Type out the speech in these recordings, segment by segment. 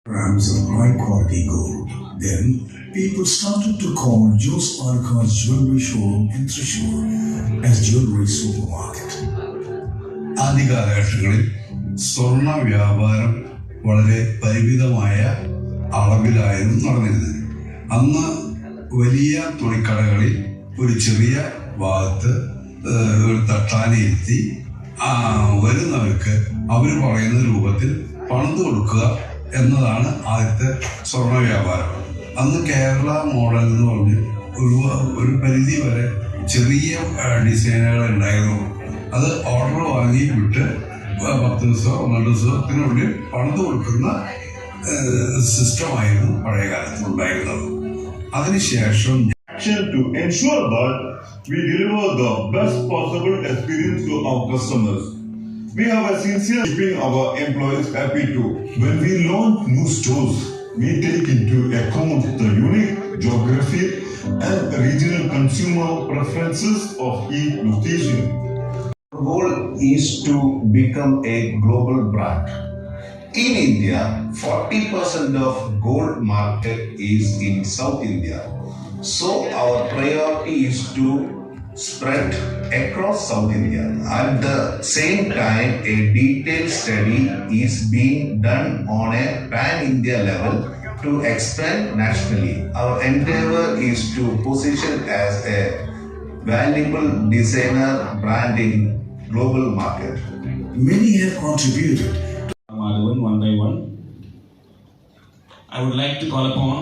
Grams of high quality gold. Then people started to call JOS Alukkas jewelry showroom in Thrissur as jewelry supermarket. ആദ്യകാലഘട്ടങ്ങളിൽ സ്വർണ്ണ വ്യാപാരം വളരെ പരിമിതമായ അളവിലായിരുന്നു നടന്നിരുന്നത്. അന്ന് വലിയ തുണിക്കടകളിൽ ഒരു ചെറിയ ഭാഗത്ത് ഒരു തട്ടാനിരുത്തി വരുന്നവർക്ക് അവർ പറയുന്ന രൂപത്തിൽ പണിത് കൊടുക്കുക എന്നതാണ് ആദ്യത്തെ സ്വർണ്ണ വ്യാപാരം. അന്ന് കേരള മോഡൽ എന്ന് പറഞ്ഞ് ഒരു പരിധി വരെ ചെറിയ ഡിസൈനുകൾ ഉണ്ടായിരുന്നു. അത് ഓർഡർ വാങ്ങി വിട്ട് 10 ദിവസമോ 12 ദിവസത്തിനുള്ളിൽ പണിത് കൊടുക്കുന്ന സിസ്റ്റമായിരുന്നു പഴയ കാലത്ത് ഉണ്ടായിരുന്നത്. അതിനുശേഷം to ensure that we deliver the best possible experience to our customers. We have a sincere keeping our employees happy too. When we launch new stores, we take into account the unique geography and regional consumer preferences of each location. Our goal is to become a global brand. In India, 40% of gold market is in South India. So our priority is to spread across South India. At the same time, a detailed study is being done on a pan-India level to expand nationally. Our endeavor is to position as a valuable designer brand in global market. Many have contributed. Madhavan, one by one. I would like to call upon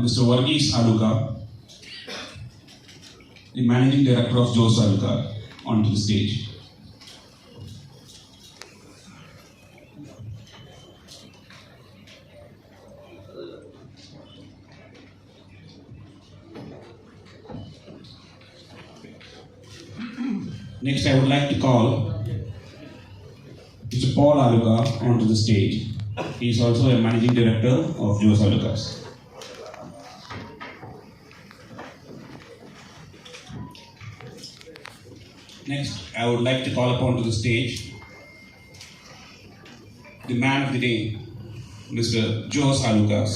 Mr. Alukkas, the Managing Director of JOS Alukkas, onto the stage. Next, I would like to call Mr. Alukkas onto the stage. He is also a Managing Director of JOS Alukkas. Next, I would like to call upon to the stage the man of the day, Mr. JOS Alukkas.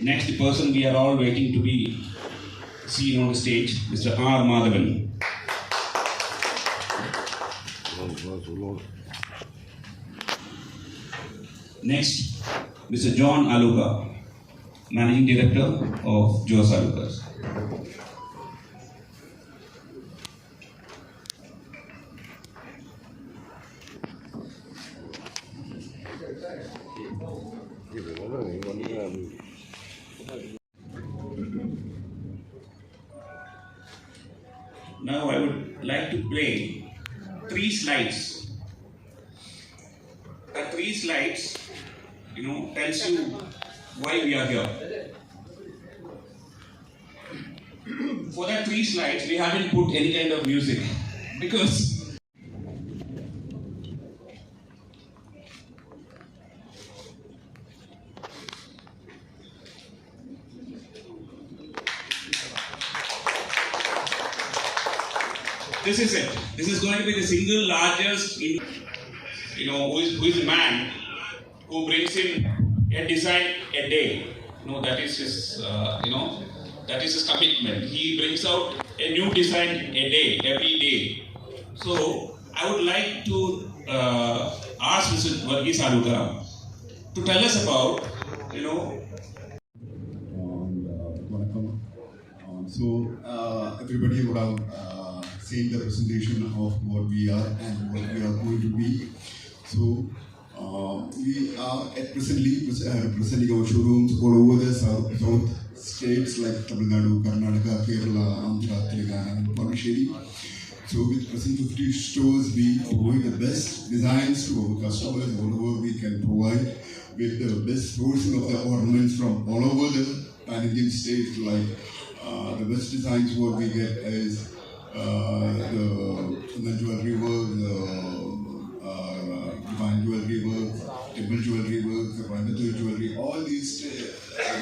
Next, the person we are all waiting to be seen on the stage, Mr. Madhavan. Next, Mr. John Alukkas, Managing Director of JOS Alukkas. Now I would like to play 3 slides. The 3 slides, tells you why we are here. For that 3 slides, we haven't put any kind of music because this is it. This is going to be the single largest, who is the man who brings in a design a day. That is his, that is his commitment. He brings out a new design a day, every day. So I would like to ask Mr. Alukkas to tell us about, So everybody would have seen the presentation of what we are and what we are going to be. So we are at presently representing our showrooms all over the south states like Tamil Nadu, Karnataka, Kerala, Andhra, Telangana, and Pondicherry. So with present 50 stores, we provide the best designs to our customers, whatever we can provide with the best sourcing of the ornaments from all over the pan-Indian states. Like the best designs what we get is the jewelry work, the divine jewelry work, temple jewelry work, the Coimbatore jewelry, all latest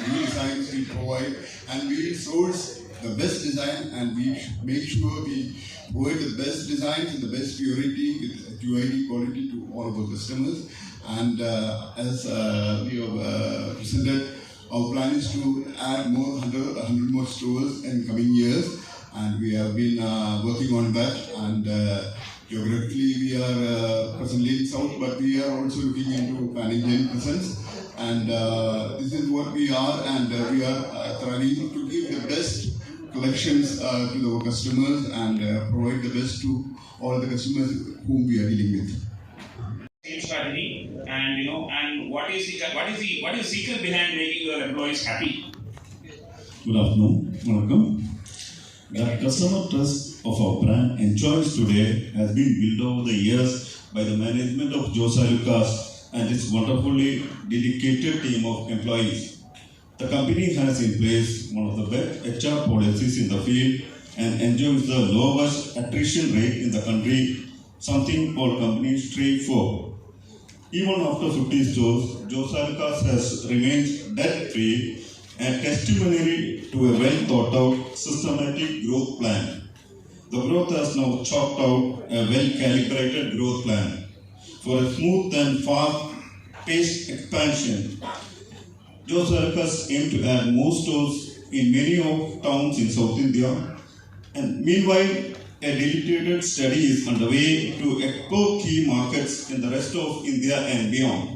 new designs we provide, and we source the best design, and we make sure we provide the best designs and the best purity with QID quality to all of our customers. And as we have presented, our plan is to add more 100 more stores in coming years, and we have been working on that. And geographically, we are presently in South, but we are also looking into pan-Indian presence. And this is what we are, and we are trying to give the best collections to our customers and provide the best to all the customers whom we are dealing with. Same strategy, and and what is the secret behind making your employees happy? Good afternoon, welcome. The customer trust of our brand enjoys today has been built over the years by the management of JOS Alukkas and its wonderfully dedicated team of employees. The company has in place one of the best HR policies in the field and enjoys the lowest attrition rate in the country, something all companies strive for. Even after 50 stores, JOS Alukkas has remained debt-free and testimony to a well-thought-out, systematic growth plan. The growth has now chalked out a well-calibrated growth plan for a smooth and fast-paced expansion. JOS Alukkas aim to add more stores in many of towns in South India, and meanwhile, a dedicated study is underway to explore key markets in the rest of India and beyond.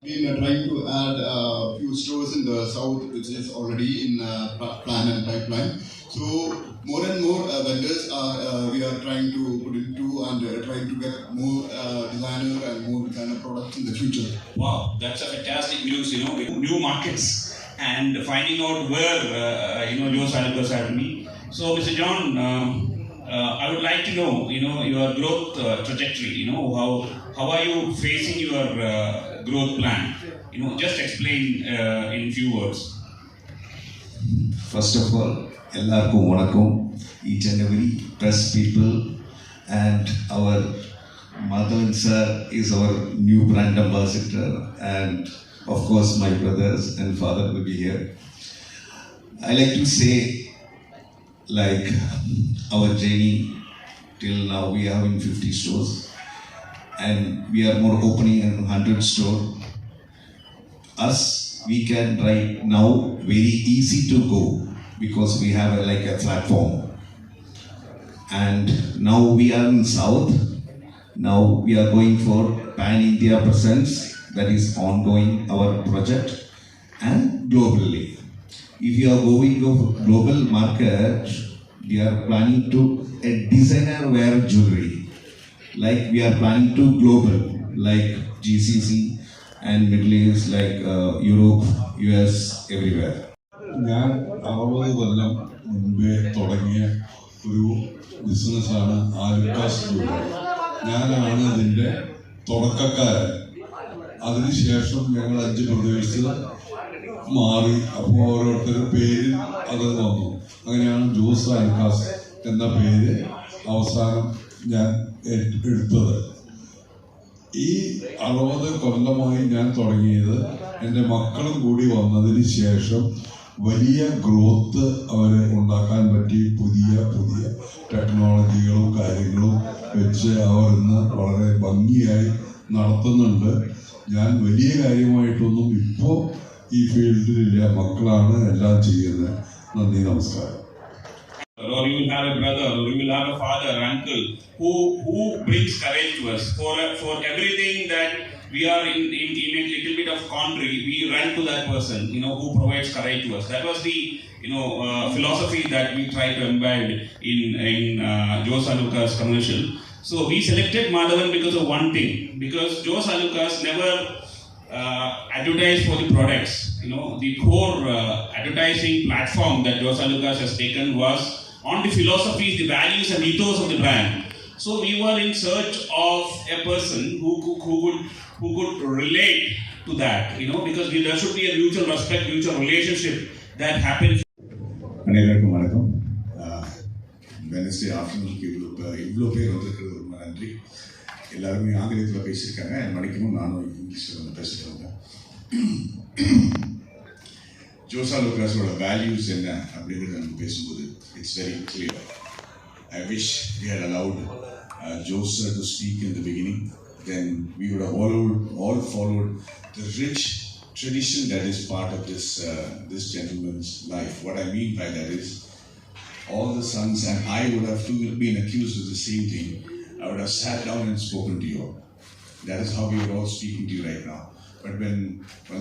We are trying to add a few stores in the south, which is already in plan and pipeline. So more and more vendors we are trying to put into, and trying to get more designer and more designer products in the future. Wow, that's a fantastic news. New markets and finding out where JOS Alukkas have to be. So, Mr. John, I would like to know, your growth trajectory. How are you facing your growth plan? Just explain in few words. First of all, எல்லாருக்கும் வணக்கம். Each and every press people, and our Madhavan sir is our new brand ambassador, and of course my brothers and father will be here. I like to say, like, our journey till now we are having 50 stores, and we are more opening in 100 stores. Us, we can right now very easy to go because we have a platform. And now we are in South. Now we are going for pan-India presence, that is ongoing our project, and globally. If you are going to global market, we are planning to a designer wear jewelry. Like we are planning to global, like GCC and Middle East, like Europe, US, everywhere. ഞാൻ 60 കൊല്ലം മുൻപേ തുടങ്ങിയ ഒരു ബിസിനസ്സാണ് Alukkas jewellery. ഞാനാണ് ഇതിൻ്റെ തുടക്കക്കാരൻ. അതിനുശേഷം ഞങ്ങൾ 5 പ്രദേശത്ത് മാറി. അപ്പോൾ ഓരോരുത്തരുടെ പേരിൽ അത് വന്നു. അങ്ങനെയാണ് ജോസ് ആലുക്കാസ് എന്ന പേര് അവസാനം ഞാൻ എടുത്തത്. ഈ 60 കൊല്ലമായി ഞാൻ തുടങ്ങിയത് എൻ്റെ മക്കളും കൂടി വന്നതിന് ശേഷം വലിയ ഗ്രോത്ത് അവരെ ഉണ്ടാക്കാൻ പറ്റി. പുതിയ ടെക്നോളജികളും കാര്യങ്ങളും വെച്ച് അവർ ഇന്ന് വളരെ ഭംഗിയായി നടത്തുന്നുണ്ട്. ഞാൻ വലിയ കാര്യമായിട്ടൊന്നും ഇപ്പോൾ ഈ ഫീൽഡിലില്ല. മക്കളാണ് എല്ലാം ചെയ്യുന്നത്. നന്ദി, നമസ്കാരം. Or you will have a brother, or you will have a father, uncle, who brings courage to us for everything that we are in a little bit of quandary. We run to that person, who provides courage to us. That was the philosophy that we try to embed in JOS Alukkas commercial. So we selected Madhavan because of one thing, because JOS Alukkas never advertise for the products. The core advertising platform that JOS Alukkas has taken was on the philosophies, the values and ethos of the brand. So we were in search of a person who could relate to that, because there should be a mutual respect, mutual relationship that happens. அனைவருக்கும் வணக்கம். Wednesday ஆஃப்டர்நூனுக்கு இவ்வளோ பேர் வந்திருக்கிறது ரொம்ப நன்றி. எல்லாருமே ஆங்கிலத்தில் பேசியிருக்காங்க. மணிக்கணும், நானும் இங்கிலீஷில் பேசிட்டு வந்தேன். JOS Alukkasoட values என்ன அப்படிங்கிறது நம்ம பேசும்போது it's very clear. I wish we had allowed JOS sir to speak in the beginning. Then we would have all followed the rich tradition that is part of this gentleman's life. What I mean by that is all the sons, and I would have too been accused of the same thing. I would have sat down and spoken to you all. That is how we are all speaking to you right now. But when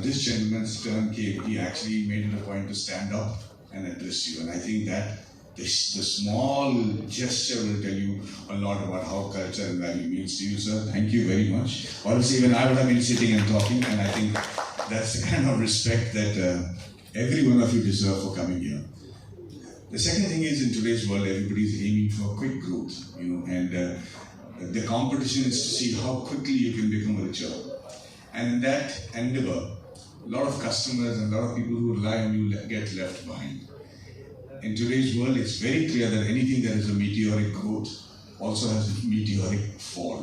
this gentleman's turn came, he actually made it a point to stand up and address you. And I think that the small gesture will tell you a lot about how culture and value means to you, sir. Thank you very much. Honestly, even I would have been sitting and talking, and I think that's the kind of respect that every one of you deserve for coming here. The second thing is, in today's world, everybody is aiming for quick growth, and the competition is to see how quickly you can become richer. And in that endeavor, a lot of customers and a lot of people who rely on you get left behind. In today's world, it's very clear that anything that is a meteoric growth also has a meteoric fall.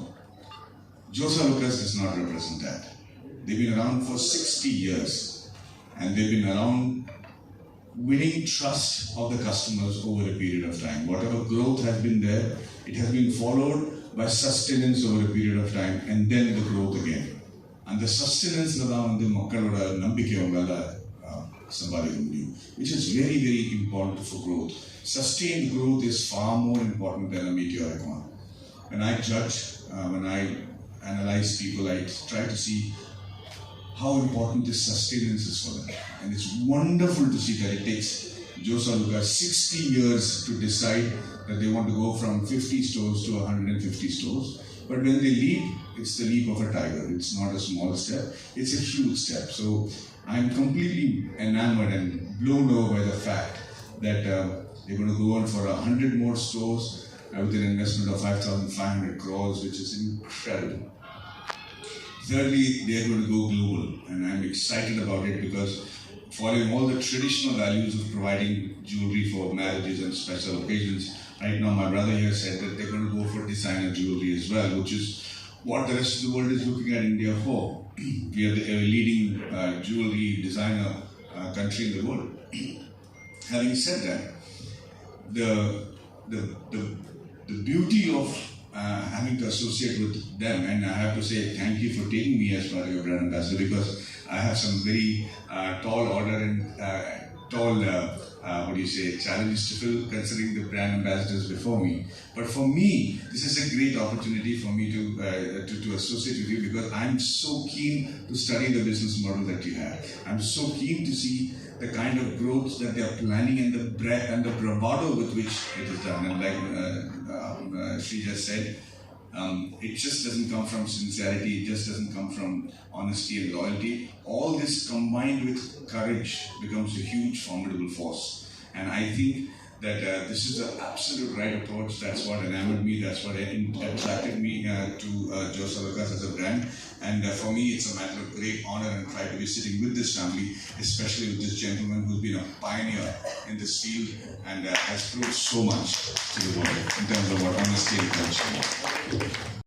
JOS Alukkas does not represent that. They've been around for 60 years, and they've been around winning trust of the customers over a period of time. Whatever growth has been there, it has been followed by sustenance over a period of time, and then the growth again. And the sustenance around the makkaloda nambike ungala sambadhikka mudiyum, which is very, very important for growth. Sustained growth is far more important than a meteoric one. When I judge, when I analyze people, I try to see how important this sustenance is for them. And it's wonderful to see that it takes JOS Alukkas 60 years to decide that they want to go from 50 stores to 150 stores. But when they leap, it's the leap of a tiger. It's not a small step, it's a huge step. So I'm completely enamored and blown over by the fact that they're going to go on for 100 more stores with an investment of 5,500 crores, which is incredible. Thirdly, they are going to go global, and I'm excited about it because following all the traditional values of providing jewelry for marriages and special occasions, right now my brother here said that they're going to go for designer jewelry as well, which is what the rest of the world is looking at India for. We are the leading jewelry designer country in the world. Having said that, the beauty of having to associate with them, and I have to say thank you for taking me as part of your brand ambassador, because I have some very tall order and challenges to fill, considering the brand ambassadors before me. But for me, this is a great opportunity for me to associate with you, because I'm so keen to study the business model that you have. I'm so keen to see the kind of growth that they are planning and the breadth and the bravado with which it is done. And like she just said, it just doesn't come from sincerity, it just doesn't come from honesty and loyalty. All this combined with courage becomes a huge formidable force. And I think that this is the absolute right approach. That's what enamored me, that's what attracted me to JOS Alukkas as a brand. And for me, it's a matter of great honor and pride to be sitting with this family, especially with this gentleman who's been a pioneer in this field and has proved so much to the world in terms of what honesty and culture.